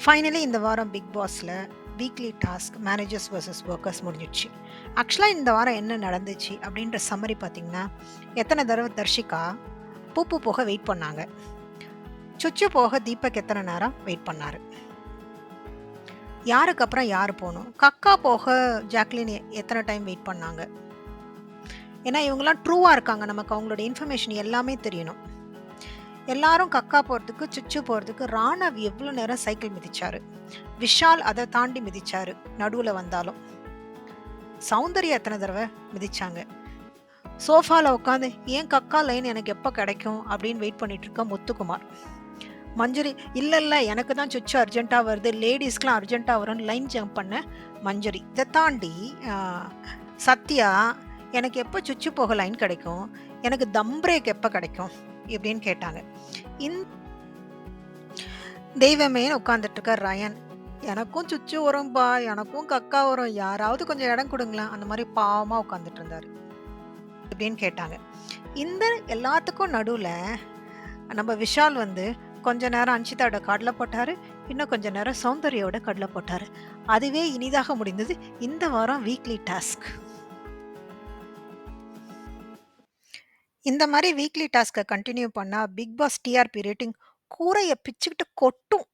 Finally இந்த வாரம் big பாஸ்ல weekly task managers versus workers முடிஞ்சிடுச்சு. ஆக்சுவலா இந்த வாரம் என்ன நடந்துச்சு அப்படின்ற சம்மரி பார்த்தீங்கன்னா, எத்தன தடவ தர்ஷிகா பூப்பு போக வெயிட் பண்ணாங்க. சுச்சு போக தீபக் எத்தன நேரம் வெயிட் பண்ணாரு. யாருக்கு அப்புறம் யாரு போணும்? கக்கா போக ஜாக்லின் எத்தன டைம் வெயிட் பண்ணாங்க. ஏன்னா இவங்கலாம் ட்ரூவா இருக்காங்க. நமக்கு அவங்களோட இன்ஃபர்மேஷன் எல்லாமே தெரியணும். எல்லாரும் கக்கா போறதுக்கு, சுச்சு போறதுக்கு ராணவ் எவ்ளோ நேரம் சைக்கிள் மிதிச்சாரு. விஷால் அத தாண்டி மிதிச்சாரு. நடுவுல வந்தாலும். சௌந்தர்யா எத்தன தடவ மிதிச்சாங்க. சோஃபால உட்காந்து "ஏன் கக்கா லைன் எனக்கு எப்ப கிடைக்கும்?" அப்படின்னு வெயிட் பண்ணிட்டு இருக்க முத்துக்குமார். மஞ்சுரி இல்ல எனக்கு தான் சுச்சு அர்ஜென்ட்டா வருது. லேடீஸ்க்குலாம் அர்ஜென்ட்டா வரும்னு லைன் ஜம்ப் பண்ண மஞ்சுரி. இத தாண்டி அ சத்யா எனக்கு எப்ப சுச்சு போக லைன் கிடைக்கும்? எனக்கு தம் பிரேக் எப்ப கிடைக்கும்? இப்படின்னு கேட்டாங்க. இந் தெய்வமேன்னு உட்கார்ந்துட்டு இருக்க ரயன். எனக்கும் சுச்சு வரும்பா, எனக்கும் கக்கா வரும். யாராவது கொஞ்சம் இடம் குடுங்களேன். அந்த மாரி பாவமா உட்கார்ந்துட்டு இருந்தாரு. எப்படின்னு கேட்டாங்க. இந்த எல்லாத்துக்கும் நடுவுல நம்ம விஷால் வந்து கொஞ்ச நேரம் அன்ஷிதாவோட கால்ல போட்டாரு. இன்னும் கொஞ்ச நேரம் சௌந்தர்யாவோட கால்ல போட்டாரு. அதுவே இனிதாக முடிந்தது இந்த வாரம் வீக்லி டாஸ்க். இந்த மாரி வீக்லி டாஸ்க்க கன்டின்யூ பண்ணா பிக் பாஸ் டிஆர்பி ரேட்டிங் கூரைய பிச்சுக்கிட்டு கொட்டும்.